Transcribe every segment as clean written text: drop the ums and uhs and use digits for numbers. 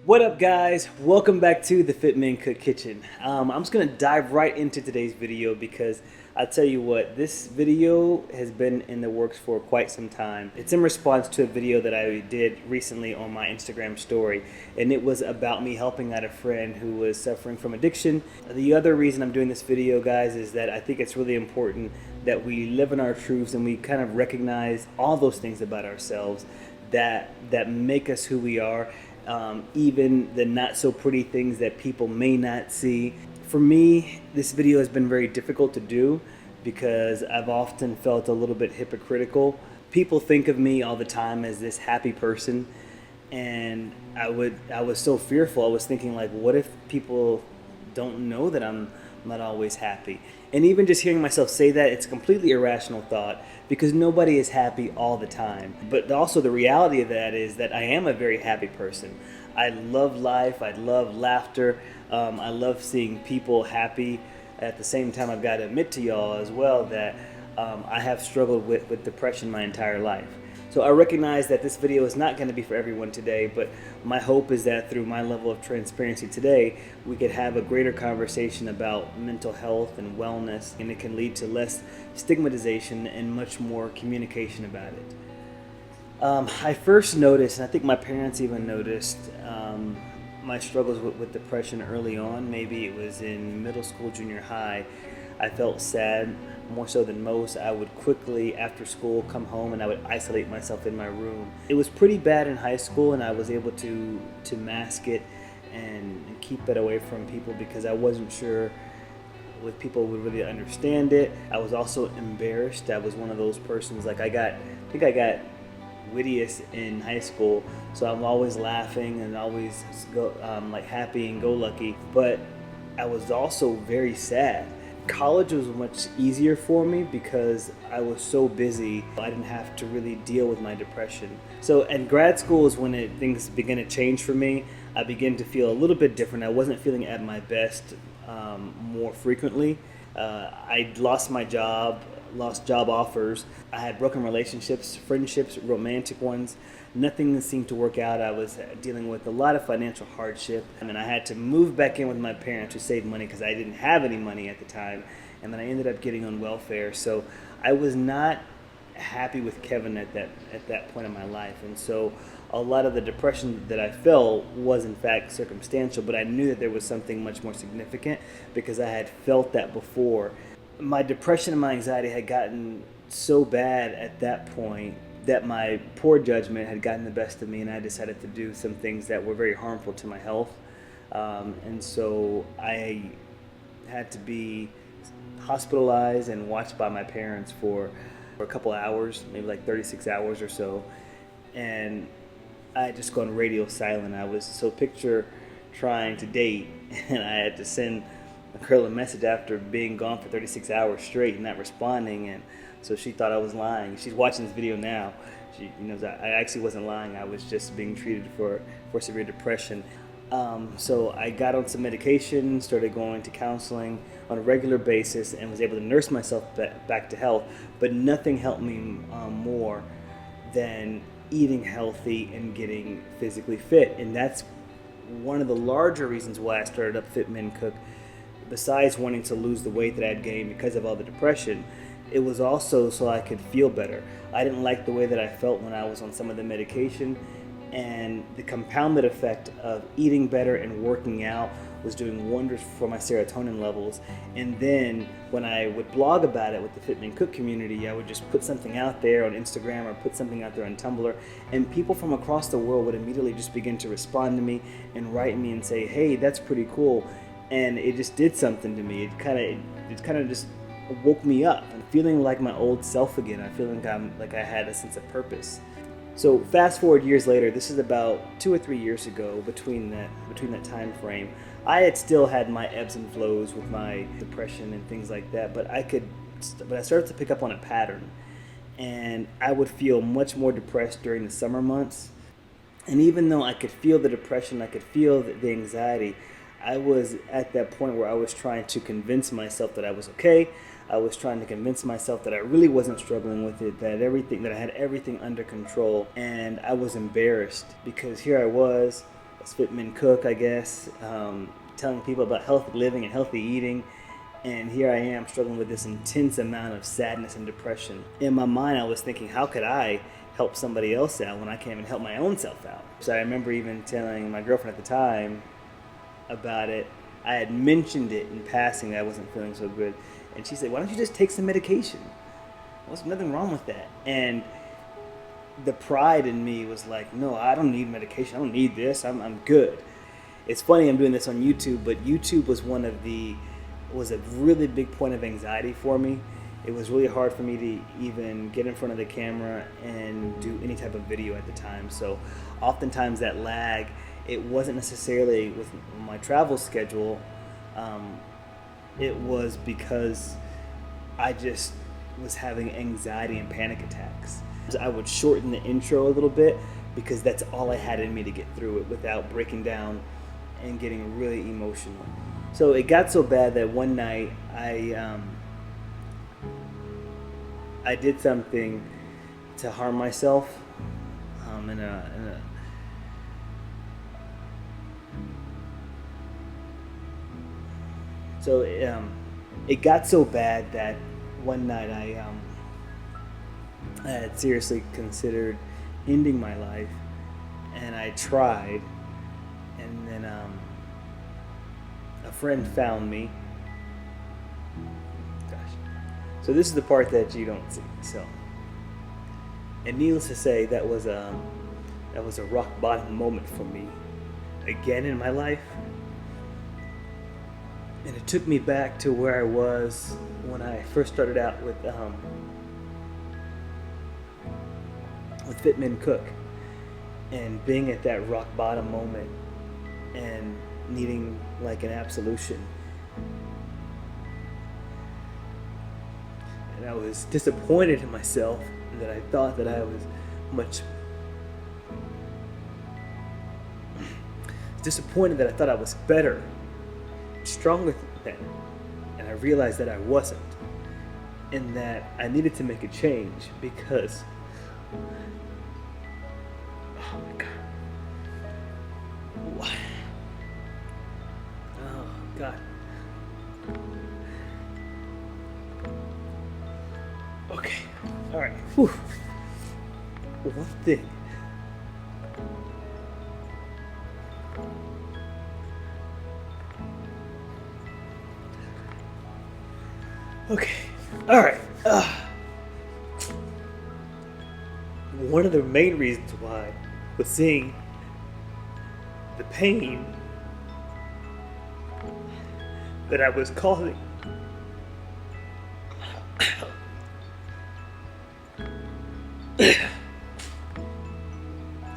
What up, guys? Welcome back to the FitMenCook kitchen. I'm just gonna dive right into today's video because I'll tell you what, this video has been in the works for quite some time. It's in response to a video that I did recently on my Instagram story, and it was about me helping out a friend who was suffering from addiction. The other reason I'm doing this video, guys, is that I think it's really important that we live in our truths and we kind of recognize all those things about ourselves that make us who we are. Even the not so pretty things that people may not see. For me, this video has been very difficult to do because I've often felt a little bit hypocritical. People think of me all the time as this happy person, and I was so fearful. I was thinking, like, what if people don't know that I'm not always happy? And even just hearing myself say that, it's a completely irrational thought because nobody is happy all the time. But also the reality of that is that I am a very happy person. I love life. I love laughter. I love seeing people happy. At the same time, I've got to admit to y'all as well that I have struggled with depression my entire life. So I recognize that this video is not going to be for everyone today, but my hope is that through my level of transparency today, we could have a greater conversation about mental health and wellness, and it can lead to less stigmatization and much more communication about it. I first noticed, and I think my parents even noticed, my struggles with depression early on. Maybe it was in middle school, junior high. I felt sad more so than most. I would quickly, after school, come home and I would isolate myself in my room. It was pretty bad in high school, and I was able to mask it and keep it away from people because I wasn't sure if people would really understand it. I was also embarrassed. I was one of those persons, like I think I got wittiest in high school, so I'm always laughing and always like happy and go lucky, but I was also very sad. College was much easier for me because I was so busy. I didn't have to really deal with my depression. So at grad school is when things began to change for me. I began to feel a little bit different. I wasn't feeling at my best more frequently. I lost my job, lost job offers. I had broken relationships, friendships, romantic ones. Nothing seemed to work out. I was dealing with a lot of financial hardship, and then I had to move back in with my parents to save money because I didn't have any money at the time, and then I ended up getting on welfare. So I was not happy with Kevin at that point in my life, and so a lot of the depression that I felt was in fact circumstantial, but I knew that there was something much more significant because I had felt that before. My depression and my anxiety had gotten so bad at that point that my poor judgment had gotten the best of me, and I decided to do some things that were very harmful to my health. And so I had to be hospitalized and watched by my parents for a couple hours, maybe like 36 hours or so. And I had just gone radio silent. So picture trying to date, and I had to send a girl a message after being gone for 36 hours straight and not responding, and so she thought I was lying. She's watching this video now. She knows I actually wasn't lying. I was just being treated for severe depression. So I got on some medication, started going to counseling on a regular basis, and was able to nurse myself back to health. But nothing helped me more than eating healthy and getting physically fit, and that's one of the larger reasons why I started up FitMenCook. Besides wanting to lose the weight that I had gained because of all the depression, it was also so I could feel better. I didn't like the way that I felt when I was on some of the medication, and the compounded effect of eating better and working out was doing wonders for my serotonin levels. And then when I would blog about it with the FitMenCook community, I would just put something out there on Instagram or put something out there on Tumblr, and people from across the world would immediately just begin to respond to me and write me and say, hey, that's pretty cool. And it just did something to me. It kind of just woke me up. I'm feeling like my old self again. I'm feeling like I had a sense of purpose. So fast forward years later, this is about 2 or 3 years ago. Between that time frame, I had still had my ebbs and flows with my depression and things like that. But I started to pick up on a pattern, and I would feel much more depressed during the summer months. And even though I could feel the depression, I could feel the anxiety, I was at that point where I was trying to convince myself that I was okay. I was trying to convince myself that I really wasn't struggling with it, that I had everything under control. And I was embarrassed because here I was as FitMenCook, I guess, telling people about healthy living and healthy eating. And here I am struggling with this intense amount of sadness and depression. In my mind, I was thinking, how could I help somebody else out when I can't even help my own self out? So I remember even telling my girlfriend at the time about it. I had mentioned it in passing that I wasn't feeling so good. And she said, why don't you just take some medication? There's nothing wrong with that. And the pride in me was like, no, I don't need medication. I don't need this. I'm good. It's funny I'm doing this on YouTube, but YouTube was was a really big point of anxiety for me. It was really hard for me to even get in front of the camera and do any type of video at the time. So oftentimes that lag, it wasn't necessarily with my travel schedule. It was because I just was having anxiety and panic attacks. I would shorten the intro a little bit because that's all I had in me to get through it without breaking down and getting really emotional. So it got so bad that one night I did something to harm myself So it got so bad that one night I had seriously considered ending my life, and I tried, and then a friend found me. Gosh. So this is the part that you don't see. So, and needless to say, that was a rock bottom moment for me again in my life. And it took me back to where I was when I first started out with FitMenCook, and being at that rock bottom moment and needing like an absolution. And I was disappointed in myself that I thought that I was disappointed that I thought I was better, stronger than, and I realized that I wasn't, and that I needed to make a change because, oh my God, what? Oh God. Okay, all right. Whew. One thing. Okay, all right. One of the main reasons why was seeing the pain that I was causing.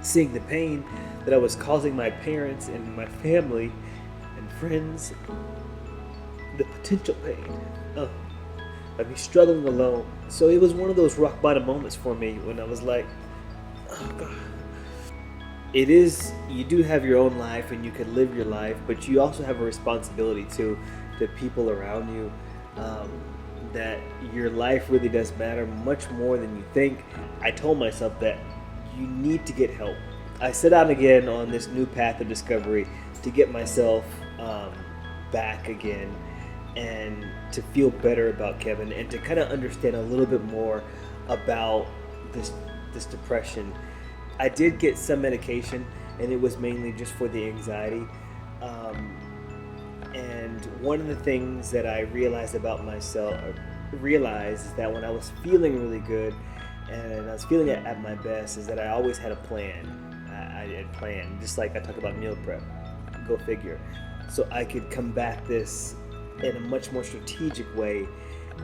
Seeing the pain that I was causing my parents and my family and friends, the potential pain of me struggling alone. So it was one of those rock bottom moments for me when I was like, oh God. It is, you do have your own life and you can live your life, but you also have a responsibility to people around you, that your life really does matter much more than you think. I told myself that you need to get help. I set out again on this new path of discovery to get myself back again and to feel better about Kevin and to kind of understand a little bit more about this depression. I did get some medication, and it was mainly just for the anxiety. And one of the things that I realized about myself, is that when I was feeling really good and I was feeling at my best, is that I always had a plan. I had planned, just like I talk about meal prep. Go figure. So I could combat this in a much more strategic way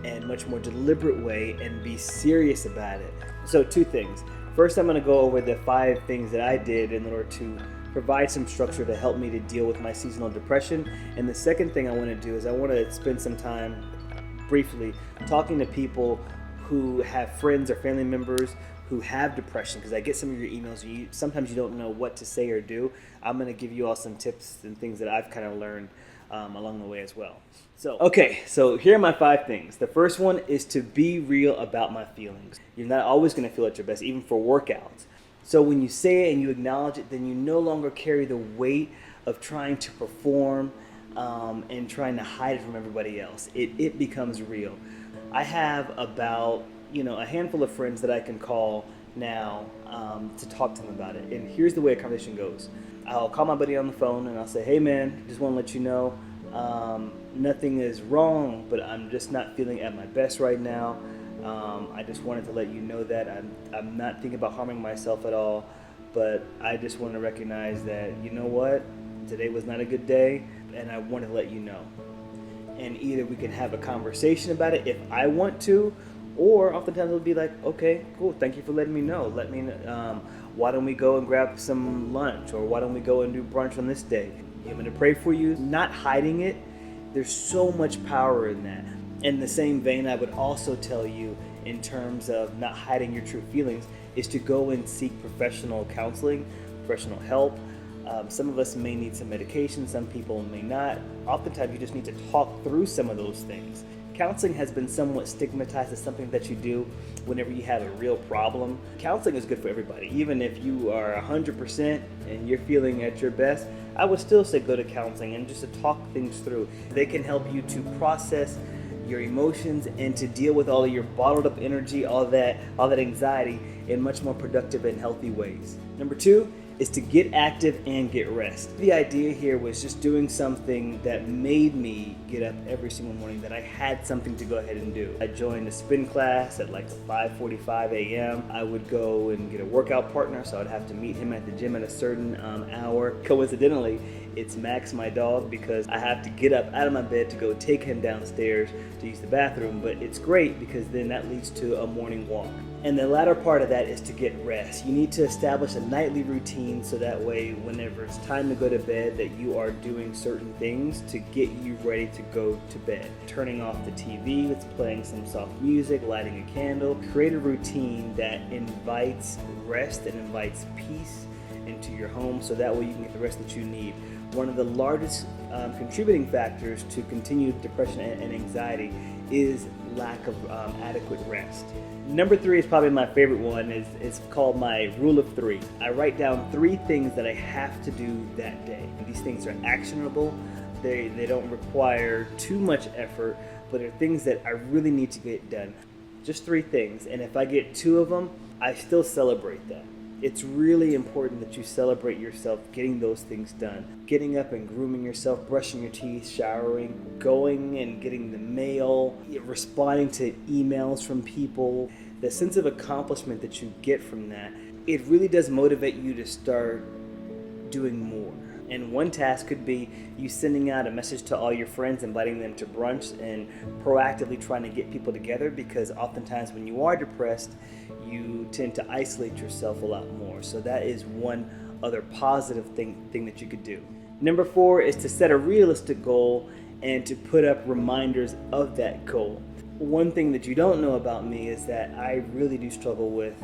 and much more deliberate way and be serious about it. So two things. First, I'm going to go over the 5 things that I did in order to provide some structure to help me to deal with my seasonal depression. And the second thing I want to do is I want to spend some time briefly talking to people who have friends or family members who have depression, because I get some of your emails and sometimes you don't know what to say or do. I'm going to give you all some tips and things that I've kind of learned along the way as well. So here are my 5 things. The first one is to be real about my feelings. You're not always going to feel at your best, even for workouts. So when you say it and you acknowledge it, then you no longer carry the weight of trying to perform and trying to hide it from everybody else. It becomes real. I have about a handful of friends that I can call now to talk to them about it. And here's the way a conversation goes. I'll call my buddy on the phone and I'll say, hey man, just want to let you know nothing is wrong, but I'm just not feeling at my best right now. I just wanted to let you know that I'm not thinking about harming myself at all, but I just want to recognize that, you know what, today was not a good day, and I wanted to let you know. And either we can have a conversation about it if I want to, or oftentimes it'll be like, okay, cool, thank you for letting me know. Let me why don't we go and grab some lunch, or why don't we go and do brunch on this day? I'm going to pray for you. Not hiding it, there's so much power in that. In the same vein, I would also tell you, in terms of not hiding your true feelings, is to go and seek professional counseling, professional help. Some of us may need some medication, some people may not. Oftentimes you just need to talk through some of those things. Counseling has been somewhat stigmatized as something that you do whenever you have a real problem. Counseling is good for everybody. Even if you are 100% and you're feeling at your best, I would still say go to counseling and just to talk things through. They can help you to process your emotions and to deal with all of your bottled up energy, all that anxiety in much more productive and healthy ways. Number 2 is to get active and get rest. The idea here was just doing something that made me get up every single morning, that I had something to go ahead and do. I joined a spin class at like 5:45 a.m. I would go and get a workout partner, so I'd have to meet him at the gym at a certain hour. Coincidentally, it's Max, my dog, because I have to get up out of my bed to go take him downstairs to use the bathroom, but it's great because then that leads to a morning walk. And the latter part of that is to get rest. You need to establish a nightly routine so that way whenever it's time to go to bed that you are doing certain things to get you ready to go to bed. Turning off the TV, it's playing some soft music, lighting a candle. Create a routine that invites rest and invites peace into your home so that way you can get the rest that you need. One of the largest contributing factors to continued depression and anxiety is lack of adequate rest. Number 3 is probably my favorite one. It's called my rule of 3. I write down 3 things that I have to do that day. These things are actionable. They don't require too much effort, but they're things that I really need to get done. Just 3 things, and if I get 2 of them, I still celebrate that. It's really important that you celebrate yourself getting those things done. Getting up and grooming yourself, brushing your teeth, showering, going and getting the mail, responding to emails from people. The sense of accomplishment that you get from that, it really does motivate you to start doing more. And one task could be you sending out a message to all your friends, inviting them to brunch, and proactively trying to get people together, because oftentimes when you are depressed, you tend to isolate yourself a lot more. So that is one other positive thing that you could do. Number 4 is to set a realistic goal and to put up reminders of that goal. One thing that you don't know about me is that I really do struggle with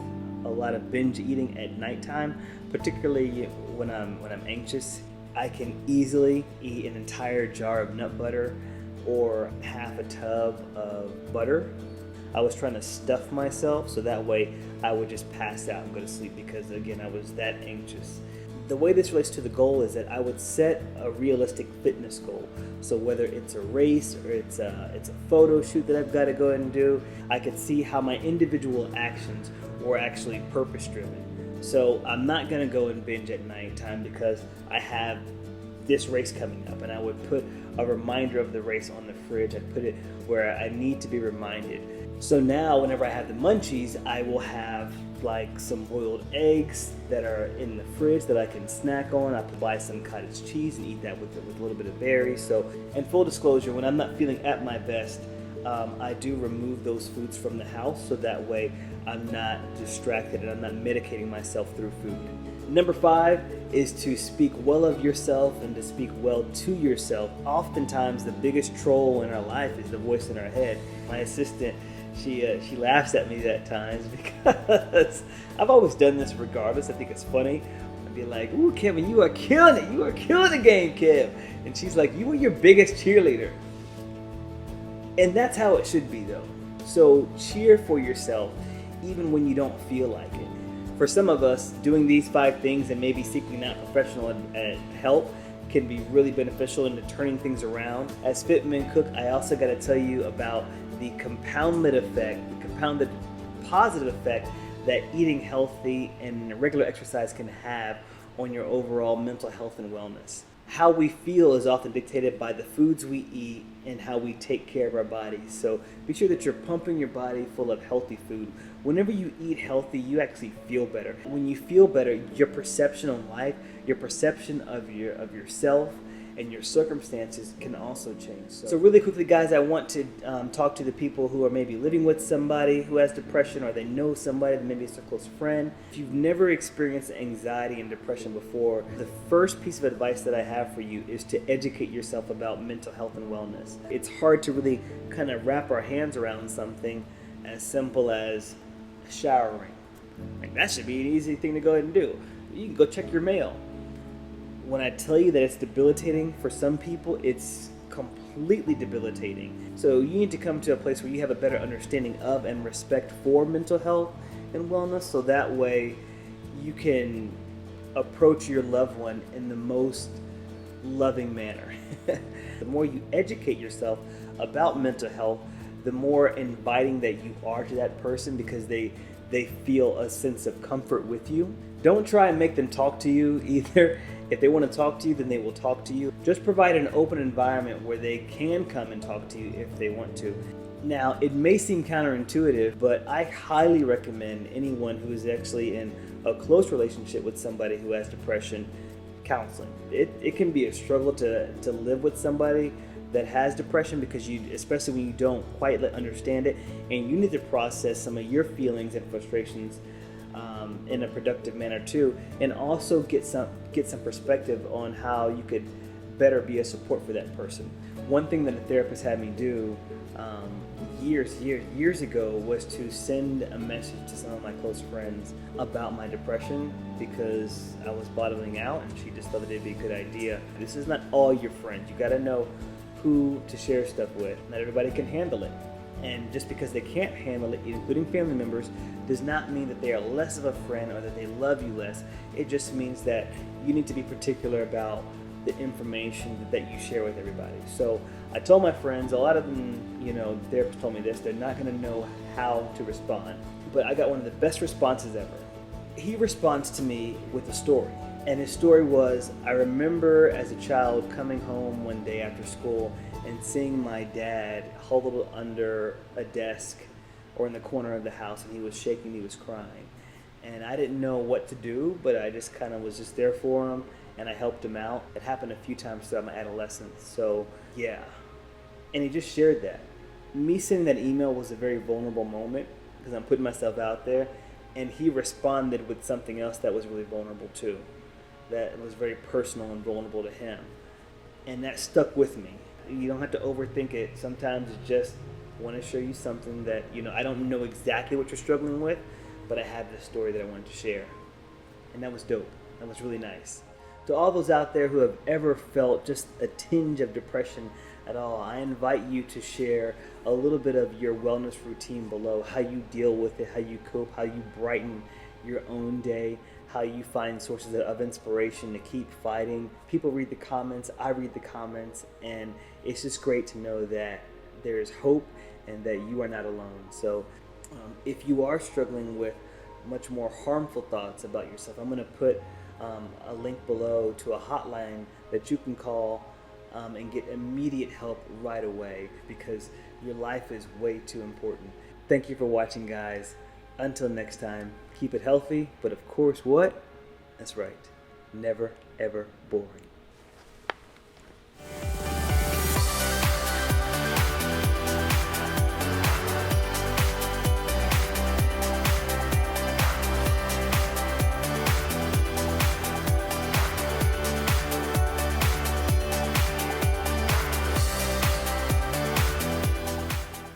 a lot of binge eating at nighttime, particularly when I'm anxious. I can easily eat an entire jar of nut butter or half a tub of butter. I was trying to stuff myself so that way I would just pass out and go to sleep because, again, I was that anxious. The way this relates to the goal is that I would set a realistic fitness goal. So whether it's a race or it's a photo shoot that I've got to go ahead and do, I could see how my individual actions were actually purpose-driven. So I'm not going to go and binge at nighttime because I have this race coming up, and I would put a reminder of the race on the fridge. I'd put it where I need to be reminded. So now whenever I have the munchies, I will have like some boiled eggs that are in the fridge that I can snack on. I could buy some cottage cheese and eat that with a little bit of berries. So, in full disclosure, when I'm not feeling at my best, I do remove those foods from the house so that way I'm not distracted and I'm not medicating myself through food. Number 5 is to speak well of yourself and to speak well to yourself. Oftentimes the biggest troll in our life is the voice in our head. My assistant, she laughs at me at times because I've always done this regardless. I think it's funny. I'd be like, ooh, Kevin, you are killing it. You are killing the game, Kev. And she's like, you are your biggest cheerleader. And that's how it should be, though. So cheer for yourself even when you don't feel like it. For some of us, doing these 5 things and maybe seeking out professional help can be really beneficial into turning things around. As FitMenCook, I also got to tell you about the compounded positive effect that eating healthy and regular exercise can have on your overall mental health and wellness. How we feel is often dictated by the foods we eat and how we take care of our bodies. So be sure that you're pumping your body full of healthy food. Whenever you eat healthy, you actually feel better. When you feel better, your perception on life, your perception of yourself and your circumstances can also change. So really quickly, guys, I want to talk to the people who are maybe living with somebody who has depression, or they know somebody that maybe is a close friend. If you've never experienced anxiety and depression before, the first piece of advice that I have for you is to educate yourself about mental health and wellness. It's hard to really kind of wrap our hands around something as simple as showering. Like, that should be an easy thing to go ahead and do. You can go check your mail. When I tell you that it's debilitating for some people, it's completely debilitating. So you need to come to a place where you have a better understanding of and respect for mental health and wellness, so that way you can approach your loved one in the most loving manner. The more you educate yourself about mental health, the more inviting that you are to that person, because they feel a sense of comfort with you. Don't try and make them talk to you either. If they want to talk to you, then they will talk to you. Just provide an open environment where they can come and talk to you if they want to. Now, it may seem counterintuitive, but I highly recommend anyone who is actually in a close relationship with somebody who has depression, counseling. It can be a struggle to live with somebody that has depression, because especially when you don't quite understand it, and you need to process some of your feelings and frustrations in a productive manner too, and also get some perspective on how you could better be a support for that person. One thing that a therapist had me do years ago was to send a message to some of my close friends about my depression, because I was bottling out, and she just thought that it'd be a good idea. This is not all your friends. You got to know who to share stuff with. Not everybody can handle it. And just because they can't handle it, including family members, does not mean that they are less of a friend or that they love you less. It just means that you need to be particular about the information that you share with everybody. So I told my friends, a lot of them, the therapist told me this, they're not going to know how to respond. But I got one of the best responses ever. He responds to me with a story. And his story was, I remember as a child coming home one day after school and seeing my dad huddled under a desk or in the corner of the house, and he was shaking, he was crying. And I didn't know what to do, but I just kind of was just there for him, and I helped him out. It happened a few times throughout my adolescence, so yeah. And he just shared that. Me sending that email was a very vulnerable moment, because I'm putting myself out there, and he responded with something else that was really vulnerable too, that was very personal and vulnerable to him. And that stuck with me. You don't have to overthink it. Sometimes it's just want to show you something that, I don't know exactly what you're struggling with, but I have this story that I wanted to share. And that was dope. That was really nice. To all those out there who have ever felt just a tinge of depression at all, I invite you to share a little bit of your wellness routine below, how you deal with it, how you cope, how you brighten your own day, how you find sources of inspiration to keep fighting. People read the comments, I read the comments, and it's just great to know that there is hope and that you are not alone. So if you are struggling with much more harmful thoughts about yourself, I'm going to put a link below to a hotline that you can call and get immediate help right away, because your life is way too important. Thank you for watching, guys. Until next time, keep it healthy, but of course what? That's right, never ever boring.